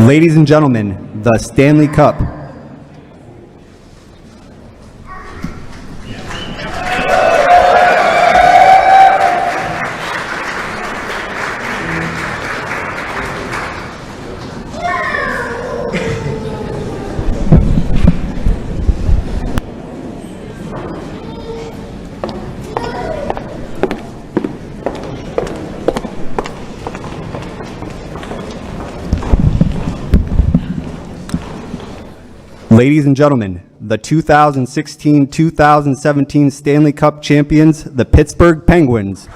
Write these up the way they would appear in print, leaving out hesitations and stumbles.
Ladies and gentlemen, the Stanley Cup. Ladies and gentlemen, the 2016-2017 Stanley Cup champions, the Pittsburgh Penguins.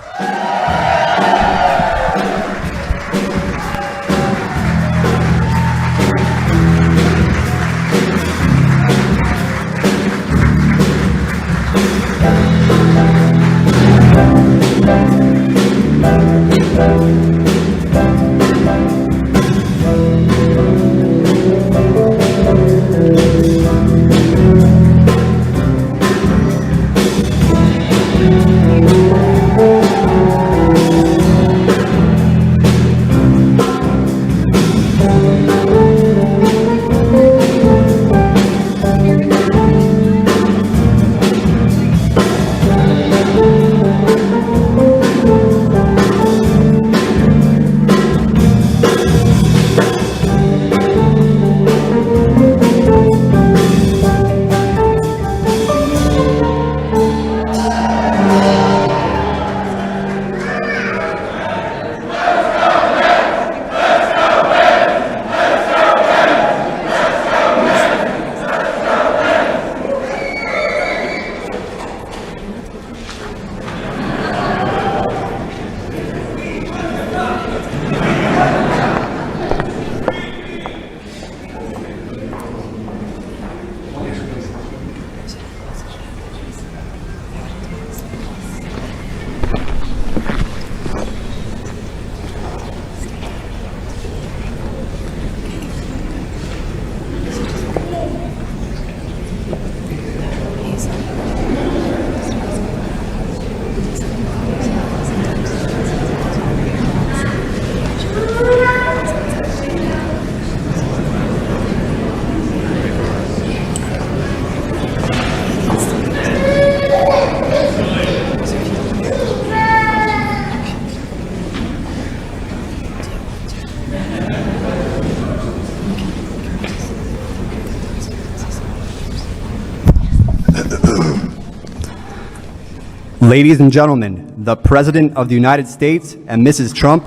Ladies and gentlemen, the President of the United States and Mrs. Trump,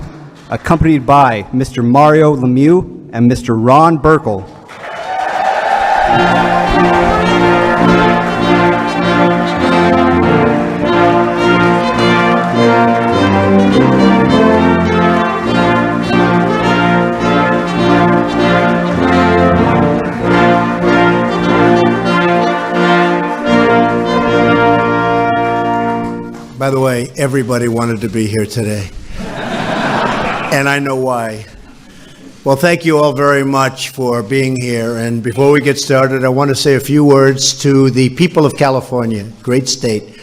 accompanied by Mr. Mario Lemieux and Mr. Ron Burkle. By the way, everybody wanted to be here today, and I know why. Well, thank you all very much for being here, and before we get started, I want to say a few words to the people of California, great state,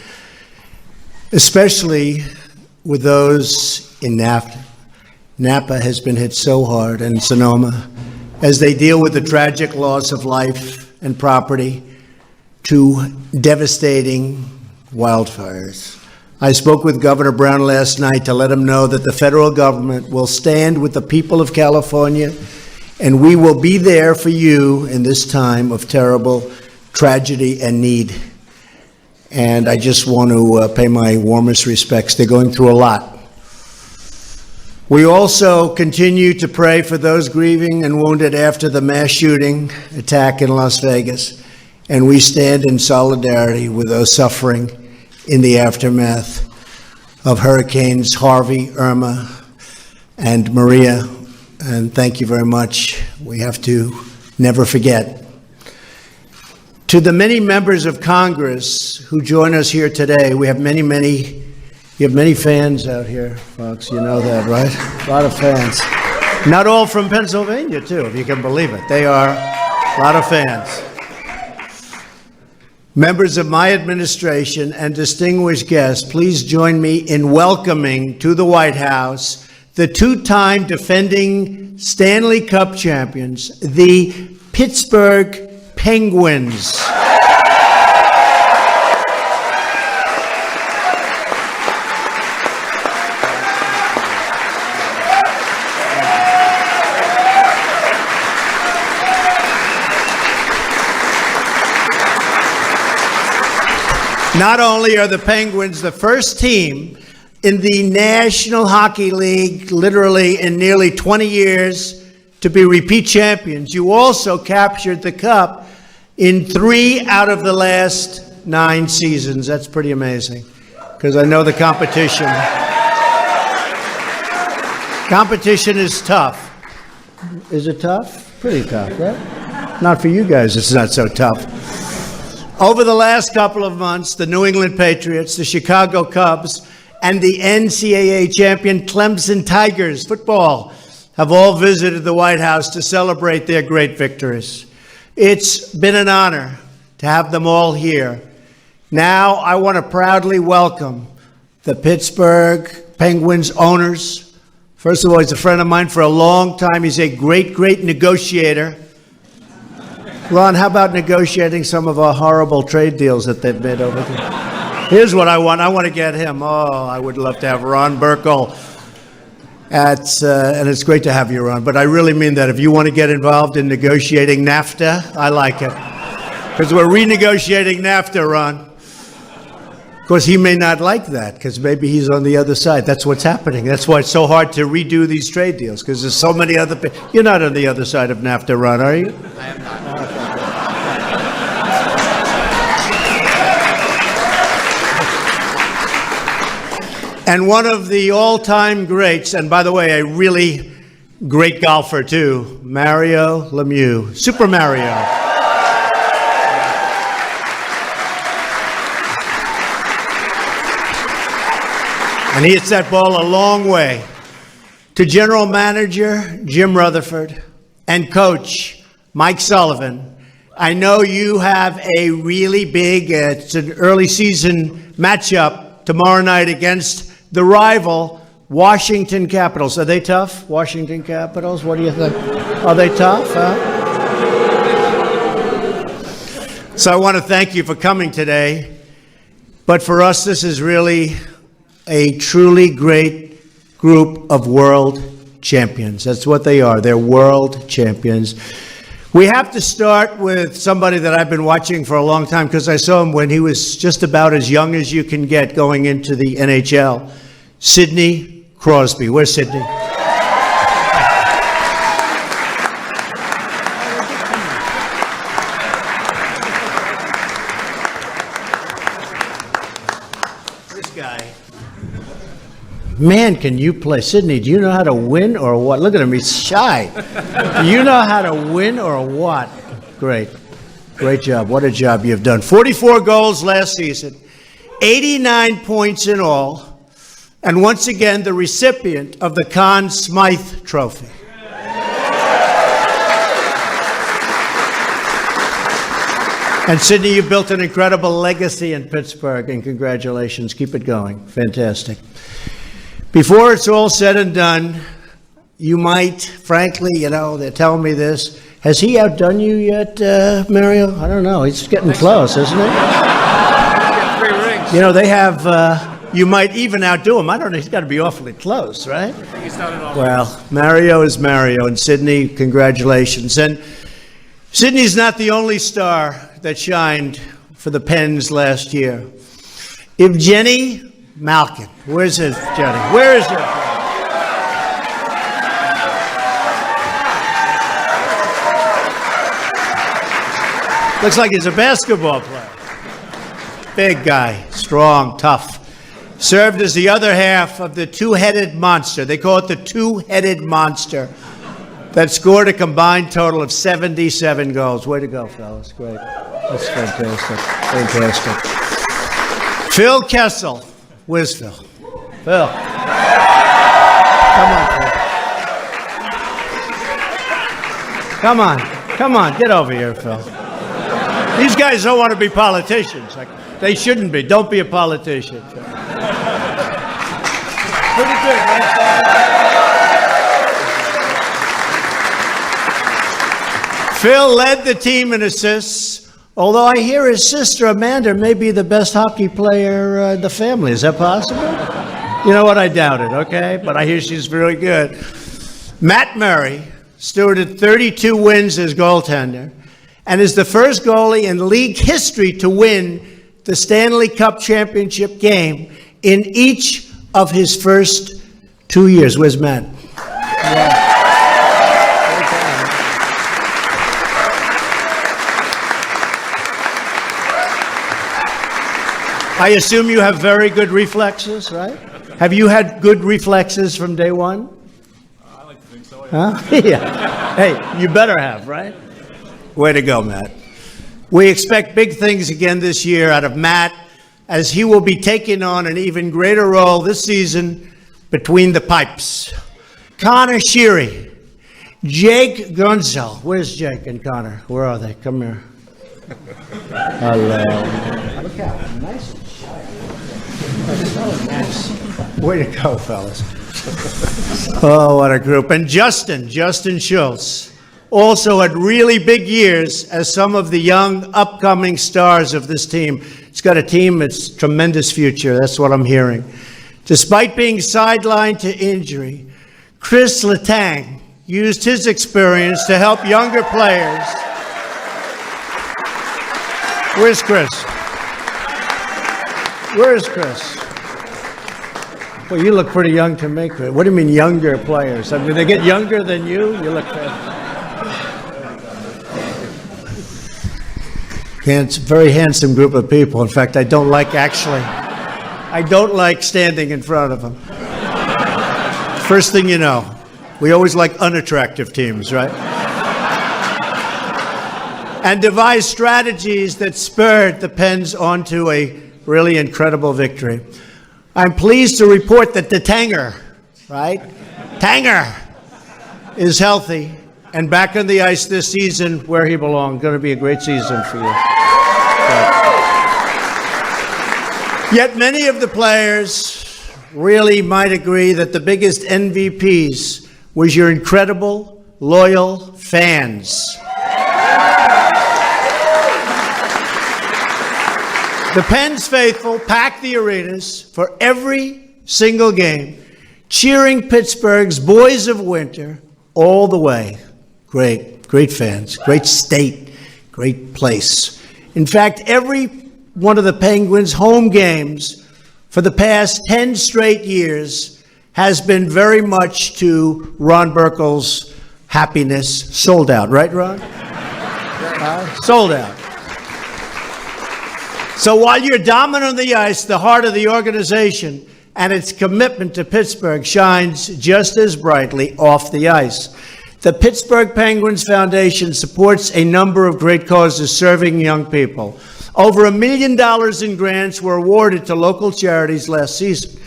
especially with those in Napa. Napa has been hit so hard, and Sonoma, as they deal with the tragic loss of life and property to devastating wildfires. I spoke with Governor Brown last night to let him know that the federal government will stand with the people of California, and we will be there for you in this time of terrible tragedy and need. And I just want to pay my warmest respects. They're going through a lot. We also continue to pray for those grieving and wounded after the mass shooting attack in Las Vegas, and we stand in solidarity with those suffering in the aftermath of Hurricanes Harvey, Irma, and Maria. And thank you very much. We have to never forget. To the many members of Congress who join us here today, we have many fans out here, folks. You know that, right? A lot of fans. Not all from Pennsylvania, too, if you can believe it. They are a lot of fans. Members of my administration and distinguished guests, please join me in welcoming to the White House the two-time defending Stanley Cup champions, the Pittsburgh Penguins. Not only are the Penguins the first team in the National Hockey League, literally in nearly 20 years, to be repeat champions, you also captured the cup in 3 out of the last 9 seasons. That's pretty amazing, because I know the competition is tough. Is it tough? Pretty tough, right? Not for you guys, it's not so tough. Over the last couple of months, the New England Patriots, the Chicago Cubs, and the NCAA champion Clemson Tigers football have all visited the White House to celebrate their great victories. It's been an honor to have them all here. Now, I want to proudly welcome the Pittsburgh Penguins owners. First of all, he's a friend of mine for a long time. He's a great, great negotiator. Ron, how about negotiating some of our horrible trade deals that they've made over there? Here's what I want. I want to get him. Oh, I would love to have Ron Burkle. And it's great to have you, Ron. But I really mean that. If you want to get involved in negotiating NAFTA, I like it. Because we're renegotiating NAFTA, Ron. Of course, he may not like that, because maybe he's on the other side. That's what's happening. That's why it's so hard to redo these trade deals, because there's so many other people. You're not on the other side of NAFTA, Ron, are you? I am not. And one of the all-time greats, and by the way, a really great golfer too, Mario Lemieux, Super Mario. And he hits that ball a long way. To General Manager Jim Rutherford and Coach Mike Sullivan, I know you have a really big, it's an early season matchup tomorrow night against the rival Washington Capitals. Are they tough, Washington Capitals? What do you think? Are they tough? Huh? So I want to thank you for coming today. But for us, this is really a truly great group of world champions. That's what they are. They're world champions. We have to start with somebody that I've been watching for a long time, because I saw him when he was just about as young as you can get going into the NHL. Sidney Crosby. Where's Sidney? This guy. Man, can you play? Sidney, do you know how to win or what? Look at him, he's shy. Do you know how to win or what? Great. Great job. What a job you've done. 44 goals last season, 89 points in all, and once again, the recipient of the Conn Smythe Trophy. And Sidney, you built an incredible legacy in Pittsburgh, and congratulations. Keep it going. Fantastic. Before it's all said and done, you might, frankly, they're telling me this. Has he outdone you yet, Mario? I don't know. He's getting close, isn't he? Got 3 rings. They have, you might even outdo him. I don't know. He's got to be awfully close, right? I think he started off. Well, Mario is Mario. And Sidney, congratulations. And Sidney's not the only star that shined for the Pens last year. Evgeny Malkin. Where's his Jenny? Where is it? Looks like he's a basketball player. Big guy, strong, tough. Served as the other half of the two-headed monster. They call it the two-headed monster that scored a combined total of 77 goals. Way to go, fellas. Great. That's fantastic. Fantastic. Phil Kessel. Where's Phil? Phil. Come on, Phil. Come on. Get over here, Phil. These guys don't want to be politicians. They shouldn't be. Don't be a politician. Phil. Pretty good, right? Phil led the team in assists, although I hear his sister Amanda may be the best hockey player in the family. Is that possible? You know what? I doubt it, okay? But I hear she's really good. Matt Murray stewarded 32 wins as goaltender and is the first goalie in league history to win the Stanley Cup championship game in each of his first 2 years. Where's Matt? Yeah. I assume you have very good reflexes, right? Have you had good reflexes from day one? I like to think so. Huh? Yeah. Hey, you better have, right? Way to go, Matt. We expect big things again this year out of Matt, as he will be taking on an even greater role this season between the pipes. Connor Sheary, Jake Gunzel. Where's Jake and Connor? Where are they? Come here. Hello. Look how nice and shy. Oh, nice. Way to go, fellas. Oh, what a group. And Justin Schultz also had really big years as some of the young upcoming stars of this team. It's got a team that's tremendous future. That's what I'm hearing. Despite being sidelined to injury, Chris Letang used his experience to help younger players. Where's Chris? Where's Chris? Well, you look pretty young to me, Chris. What do you mean younger players? I mean, they get younger than you? You look very handsome group of people. In fact, I don't like standing in front of them. First thing you know, we always like unattractive teams, right? And devised strategies that spurred the Pens onto a really incredible victory. I'm pleased to report that the Tanger, right? Tanger is healthy and back on the ice this season where he belongs. Going to be a great season for you. Yet many of the players really might agree that the biggest MVPs was your incredible, loyal fans. The Pens faithful packed the arenas for every single game, cheering Pittsburgh's Boys of Winter all the way. Great fans, great state, great place. In fact, every one of the Penguins' home games for the past 10 straight years has been very much to Ron Burkle's happiness. Sold out, right, Ron? Sold out. So while you're dominant on the ice, the heart of the organization and its commitment to Pittsburgh shines just as brightly off the ice. The Pittsburgh Penguins Foundation supports a number of great causes serving young people. Over $1 million in grants were awarded to local charities last season.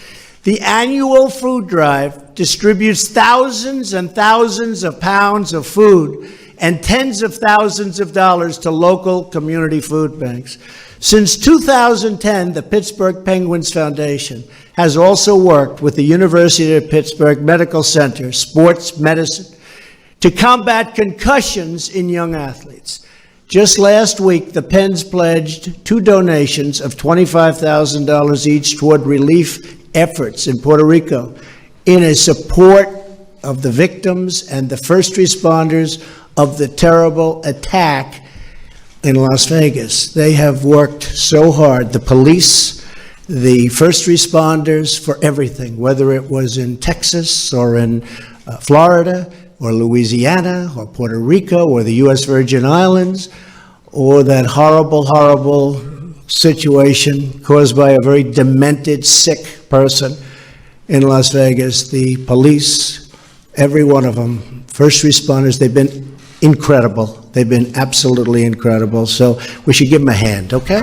The annual food drive distributes thousands and thousands of pounds of food and tens of thousands of dollars to local community food banks. Since 2010, the Pittsburgh Penguins Foundation has also worked with the University of Pittsburgh Medical Center, Sports Medicine, to combat concussions in young athletes. Just last week, the Pens pledged 2 donations of $25,000 each toward relief efforts in Puerto Rico in a support of the victims and the first responders of the terrible attack in Las Vegas. They have worked so hard, the police, the first responders, for everything, whether it was in Texas or in Florida or Louisiana or Puerto Rico or the U.S. Virgin Islands, or that horrible situation caused by a very demented, sick person in Las Vegas. The police, every one of them, first responders, they've been incredible. They've been absolutely incredible. So we should give them a hand, okay?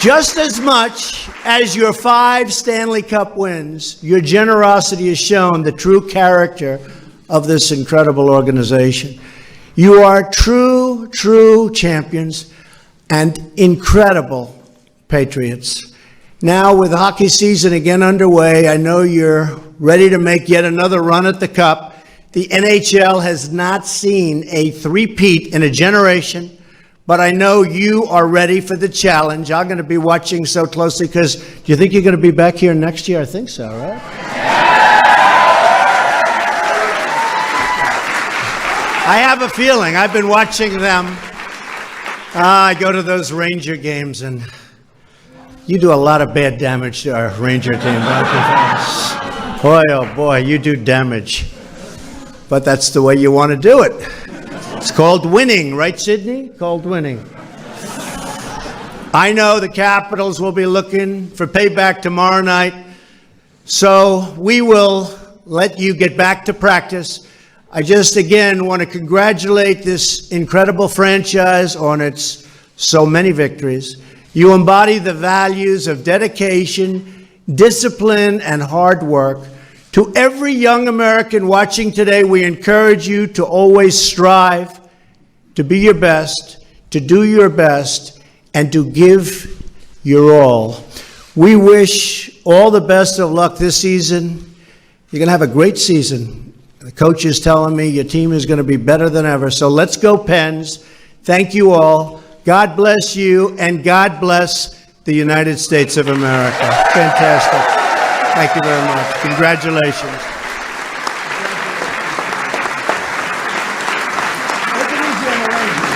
Just as much as your 5 Stanley Cup wins, your generosity has shown the true character of this incredible organization. You are true champions and incredible patriots. Now, with hockey season again underway, I know you're ready to make yet another run at the Cup. The NHL has not seen a three-peat in a generation, but I know you are ready for the challenge. I'm going to be watching so closely because do you think you're going to be back here next year? I think so, right? I have a feeling. I've been watching them. I go to those Ranger games, and you do a lot of bad damage to our Ranger team, don't you? Boy, oh boy, you do damage. But that's the way you want to do it. It's called winning, right, Sydney? Called winning. I know the Capitals will be looking for payback tomorrow night, so we will let you get back to practice. I just, again, want to congratulate this incredible franchise on its so many victories. You embody the values of dedication, discipline, and hard work. To every young American watching today, we encourage you to always strive, to be your best, to do your best, and to give your all. We wish all the best of luck this season. You're going to have a great season. The coach is telling me your team is going to be better than ever. So let's go, Pens. Thank you all. God bless you, and God bless the United States of America. Fantastic. Thank you very much. Congratulations. Take it easy on the Rangers.